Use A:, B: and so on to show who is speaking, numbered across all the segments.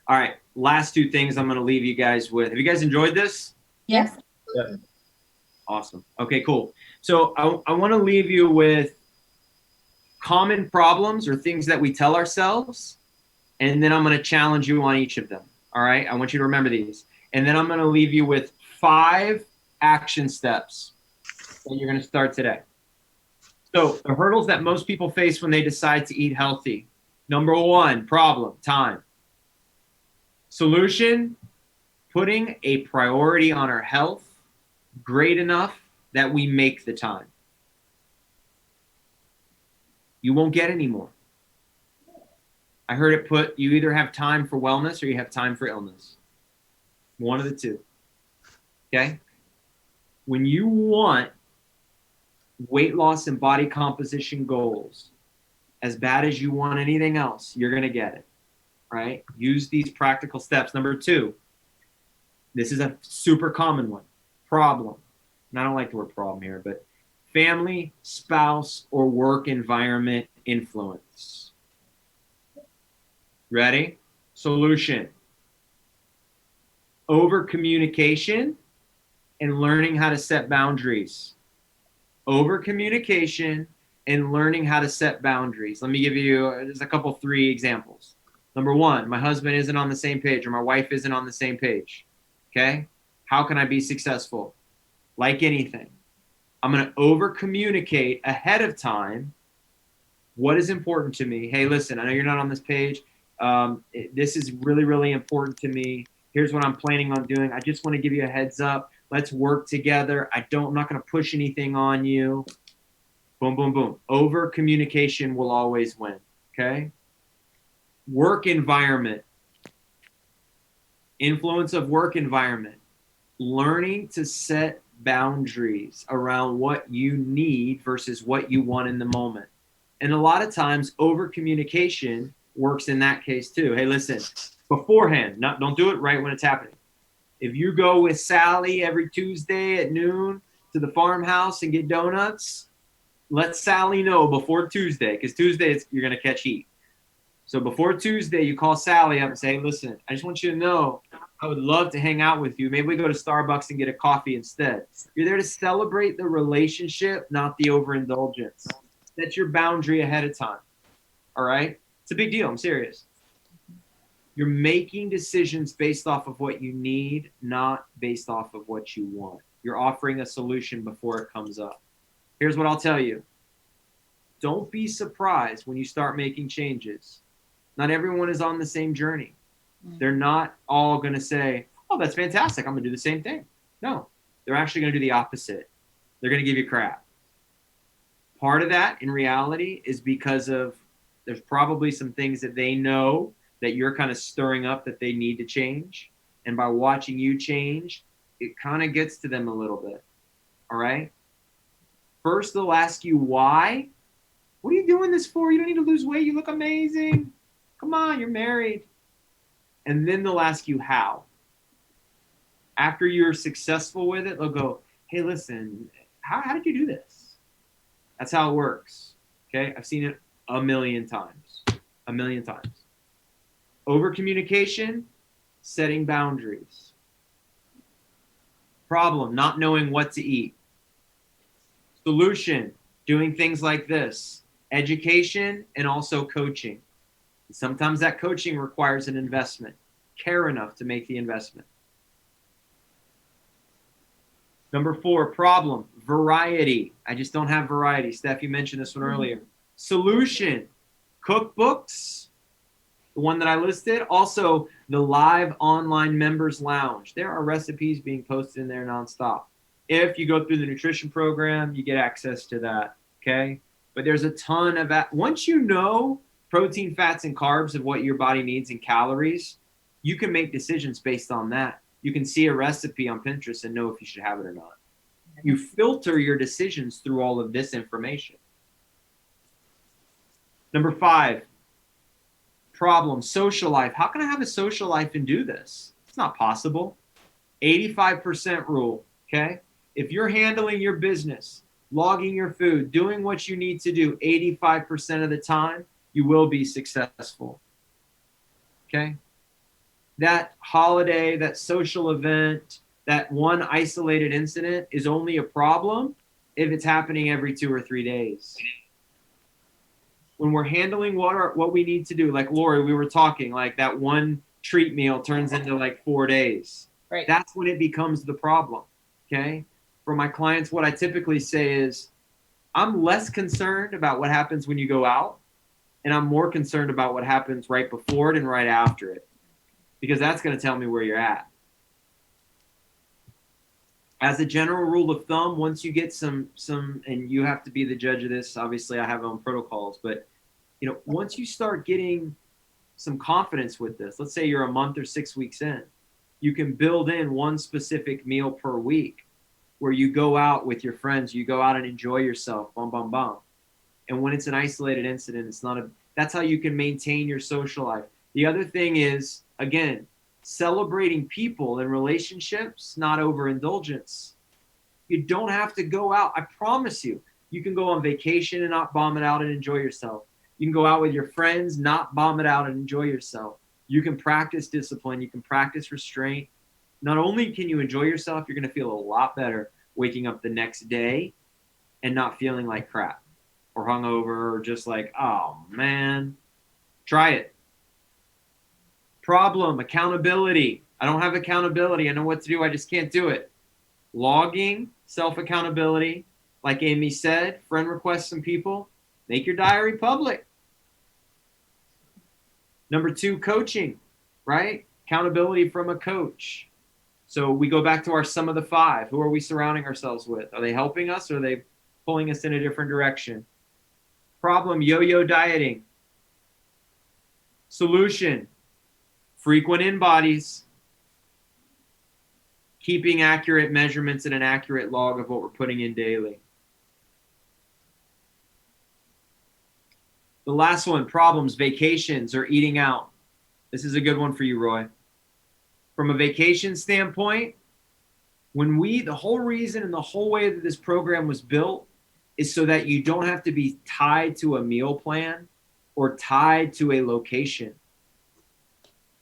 A: All right, last two things I'm going to leave you guys with. Have you guys enjoyed this?
B: Yes.
C: Yeah.
A: Awesome. Okay, cool. So I want to leave you with common problems or things that we tell ourselves, and then I'm going to challenge you on each of them. All right, I want you to remember these. And then I'm going to leave you with 5 action steps that you're going to start today. So the hurdles that most people face when they decide to eat healthy. Number 1, problem, time. Solution, putting a priority on our health great enough that we make the time. You won't get any more. I heard it put, you either have time for wellness or you have time for illness. One of the two. Okay? When you want weight loss and body composition goals as bad as you want anything else, you're going to get it. Right? Use these practical steps. Number 2, this is a super common one. Problem. And I don't like the word problem here, but family, spouse, or work environment influence. Ready? Solution. Over communication and learning how to set boundaries. Over communication and learning how to set boundaries. Let me give you just a couple, 3 examples. Number 1, my husband isn't on the same page or my wife isn't on the same page. Okay? How can I be successful? Like anything, I'm going to over communicate ahead of time what is important to me. Hey, listen, I know you're not on this page. This is really, really important to me. Here's what I'm planning on doing. I just want to give you a heads up. Let's work together. I'm not going to push anything on you. Boom, boom, boom. Over communication will always win. Okay? Work environment. Influence of work environment. Learning to set boundaries around what you need versus what you want in the moment. And a lot of times over communication works in that case too. Hey, listen, beforehand, don't do it right when it's happening. If you go with Sally every Tuesday at noon to the farmhouse and get donuts, let Sally know before Tuesday, because Tuesday you're going to catch heat. So before Tuesday, you call Sally up and say, hey, listen, I just want you to know I would love to hang out with you. Maybe we go to Starbucks and get a coffee instead. You're there to celebrate the relationship, not the overindulgence. Set your boundary ahead of time. All right? It's a big deal. I'm serious. You're making decisions based off of what you need, not based off of what you want. You're offering a solution before it comes up. Here's what I'll tell you. Don't be surprised when you start making changes. Not everyone is on the same journey. They're not all going to say, oh, that's fantastic. I'm going to do the same thing. No, they're actually going to do the opposite. They're going to give you crap. Part of that in reality is because of there's probably some things that they know that you're kind of stirring up that they need to change. And by watching you change, it kind of gets to them a little bit. All right? First, they'll ask you why. What are you doing this for? You don't need to lose weight. You look amazing. Come on, you're married. And then they'll ask you how. After you're successful with it, they'll go, hey, listen, how did you do this? That's how it works. Okay? I've seen it a million times. A million times. Over communication, setting boundaries. Problem, not knowing what to eat. Solution, doing things like this. Education and also coaching. Sometimes that coaching requires an investment. Care enough to make the investment. Number 4, problem, variety. I just don't have variety. Steph, you mentioned this one earlier. Solution, cookbooks, the one that I listed. Also, the live online members lounge. There are recipes being posted in there nonstop. If you go through the nutrition program, you get access to that, okay? But there's a ton of that. Once you know protein, fats, and carbs of what your body needs in calories, you can make decisions based on that. You can see a recipe on Pinterest and know if you should have it or not. You filter your decisions through all of this information. Number 5, problem, social life. How can I have a social life and do this? It's not possible. 85% rule, okay? If you're handling your business, logging your food, doing what you need to do 85% of the time, you will be successful. Okay? that holiday, that social event, that one isolated incident is only a problem if it's happening every 2 or 3 days. When we're handling what we need to do, like Lori, we were talking, like that one treat meal turns into like 4 days.
B: Right.
A: That's when it becomes the problem. Okay. For my clients, what I typically say is, I'm less concerned about what happens when you go out, and I'm more concerned about what happens right before it and right after it, because that's going to tell me where you're at. As a general rule of thumb, once you get some, and you have to be the judge of this, obviously I have my own protocols, but once you start getting some confidence with this, let's say you're a month or 6 weeks in, you can build in one specific meal per week where you go out with your friends, you go out and enjoy yourself, bum, bum, bum. And when it's an isolated incident, that's how you can maintain your social life. The other thing is, again, celebrating people and relationships, not overindulgence. You don't have to go out. I promise you, you can go on vacation and not bomb it out and enjoy yourself. You can go out with your friends, not bomb it out and enjoy yourself. You can practice discipline. You can practice restraint. Not only can you enjoy yourself, you're going to feel a lot better waking up the next day and not feeling like crap or hungover or just like, oh man. Try it. Problem, accountability. I don't have accountability. I know what to do. I just can't do it. Logging, self-accountability. Like Amy said, friend request some people. Make your diary public. Number 2, coaching, right? Accountability from a coach. So we go back to our sum of the 5. Who are we surrounding ourselves with? Are they helping us or are they pulling us in a different direction? Problem, yo-yo dieting. Solution, frequent in-bodies. Keeping accurate measurements and an accurate log of what we're putting in daily. The last one, problems, vacations, or eating out. This is a good one for you, Roy. From a vacation standpoint, the whole reason and the whole way that this program was built is so that you don't have to be tied to a meal plan or tied to a location.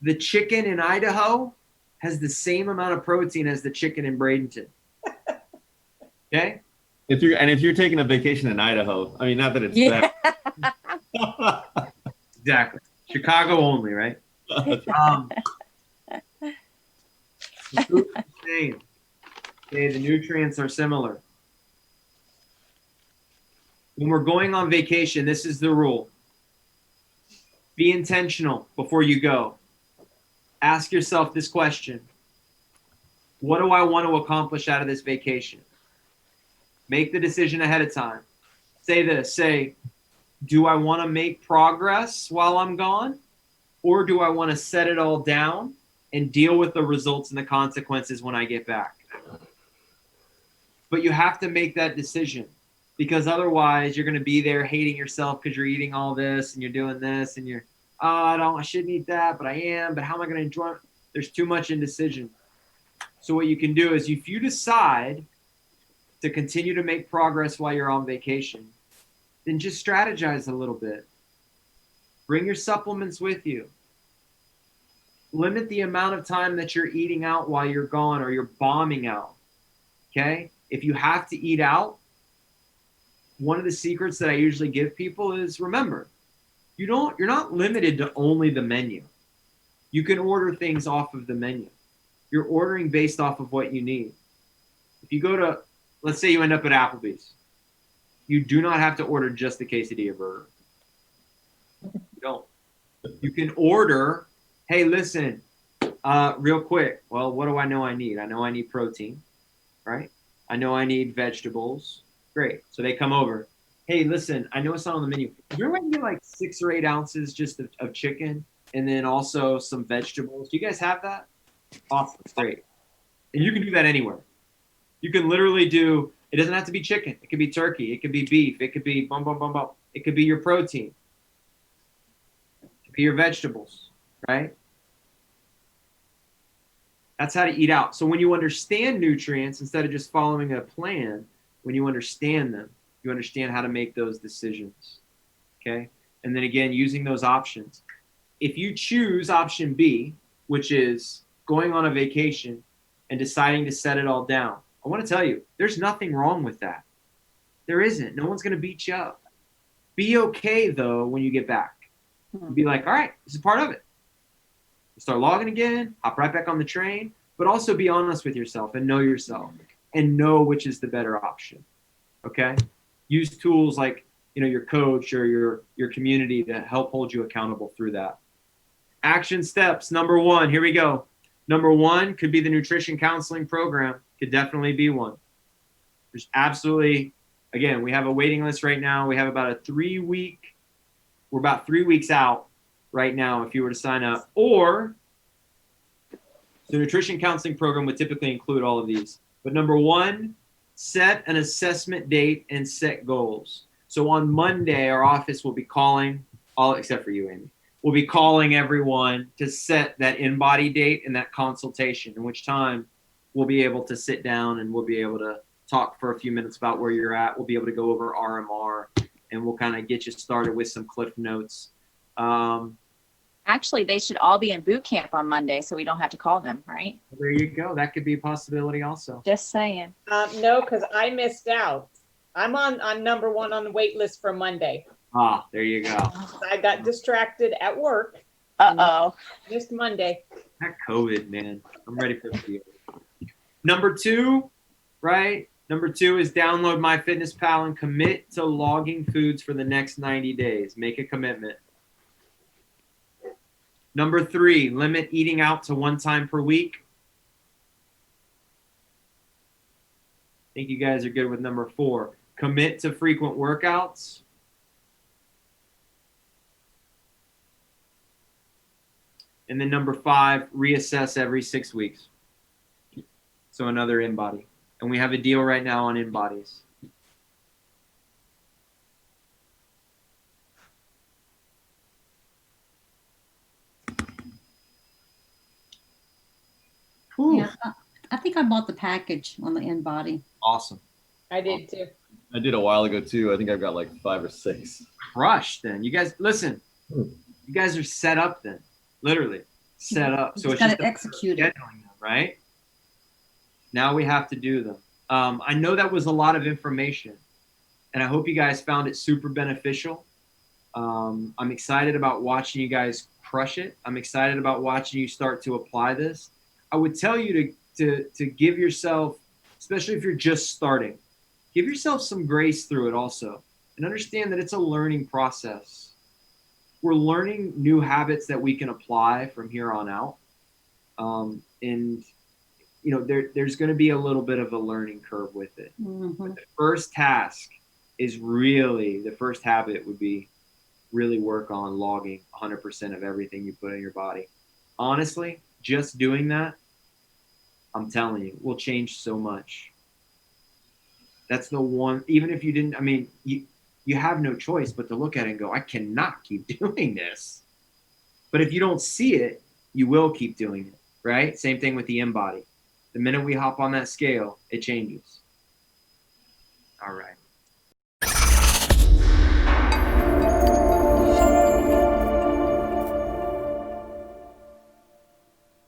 A: The chicken in Idaho has the same amount of protein as the chicken in Bradenton. Okay?
C: If you're taking a vacation in Idaho, I mean, not that it's bad.
A: Exactly. Chicago only, right? The food is the same. Okay, the nutrients are similar. When we're going on vacation, this is the rule. Be intentional before you go. Ask yourself this question. What do I want to accomplish out of this vacation? Make the decision ahead of time. Say, do I want to make progress while I'm gone? Or do I want to set it all down and deal with the results and the consequences when I get back? But you have to make that decision, because otherwise you're going to be there hating yourself because you're eating all this and you're doing this and you're, I shouldn't eat that, but I am. But how am I going to enjoy it? There's too much indecision. So what you can do is, if you decide to continue to make progress while you're on vacation, then just strategize a little bit. Bring your supplements with you. Limit the amount of time that you're eating out while you're gone or you're bombing out. Okay? If you have to eat out, one of the secrets that I usually give people is, remember, you're not limited to only the menu. You can order things off of the menu. You're ordering based off of what you need. If you go to, let's say you end up at Applebee's, you do not have to order just the quesadilla burger. You don't. You can order, hey, listen, real quick. Well, what do I know I need? I know I need protein, right? I know I need vegetables. Great. So they come over. Hey, listen, I know it's not on the menu. You're going to get like 6 or 8 ounces just of chicken and then also some vegetables. Do you guys have that? Awesome. Great. And you can do that anywhere. You can literally do, it doesn't have to be chicken. It could be turkey. It could be beef. It could be bum, bum, bum, bum. It could be your protein. It could be your vegetables, right? That's how to eat out. So when you understand nutrients, instead of just following a plan, when you understand them, you understand how to make those decisions, okay? And then again, using those options. If you choose option B, which is going on a vacation and deciding to set it all down. I want to tell you, there's nothing wrong with that. There isn't. No one's going to beat you up. Be okay, though, when you get back. Be like, all right, this is part of it. Start logging again, hop right back on the train, but also be honest with yourself and know yourself and know which is the better option. Okay? Use tools like, your coach or your community to help hold you accountable through that. Action steps. Number 1, here we go. Number 1 could be the nutrition counseling program. Could definitely be one. There's absolutely, again, we have a waiting list right now. We have about we're about 3 weeks out right now if you were to sign up. Or the nutrition counseling program would typically include all of these. But number 1, set an assessment date and set goals. So on Monday, our office will be calling, all except for you, Amy, we'll be calling everyone to set that in-body date and that consultation, in which time we'll be able to sit down and we'll be able to talk for a few minutes about where you're at. We'll be able to go over RMR and we'll kind of get you started with some cliff notes.
B: Actually, they should all be in boot camp on Monday, so we don't have to call them, right?
A: There you go. That could be a possibility also.
B: Just saying.
D: No, because I missed out. I'm on number 1 on the wait list for Monday.
A: Ah, there you go.
D: I got distracted at work.
B: Uh-oh.
D: Missed Monday.
A: That COVID, man. I'm ready for the year. Number 2, right? Number 2 is download MyFitnessPal and commit to logging foods for the next 90 days. Make a commitment. Number 3, limit eating out to 1 time per week. I think you guys are good with number 4. Commit to frequent workouts. And then number 5, reassess every 6 weeks. So another InBody. And we have a deal right now on InBodies. Whew.
E: Yeah, I think I bought the package on the InBody.
A: Awesome.
D: I did too.
C: I did a while ago too. I think I've got like 5 or 6.
A: Crushed then. You guys, listen. You guys are set up then. Literally set up. So
E: Just
A: it's
E: got
A: just
E: to execute it.
A: scheduling them, right? Now we have to do them. I know that was a lot of information, and I hope you guys found it super beneficial. I'm excited about watching you guys crush it. I'm excited about watching you start to apply this. I would tell you to give yourself, especially if you're just starting, give yourself some grace through it also, and understand that it's a learning process. We're learning new habits that we can apply from here on out. And there's going to be a little bit of a learning curve with it.
E: Mm-hmm.
A: But the first task is the first habit would be really work on logging 100% of everything you put in your body. Honestly, just doing that, I'm telling you, will change so much. That's the one, even if you didn't, you have no choice but to look at it and go, I cannot keep doing this. But if you don't see it, you will keep doing it, right? Same thing with the InBody. The minute we hop on that scale, it changes. All right.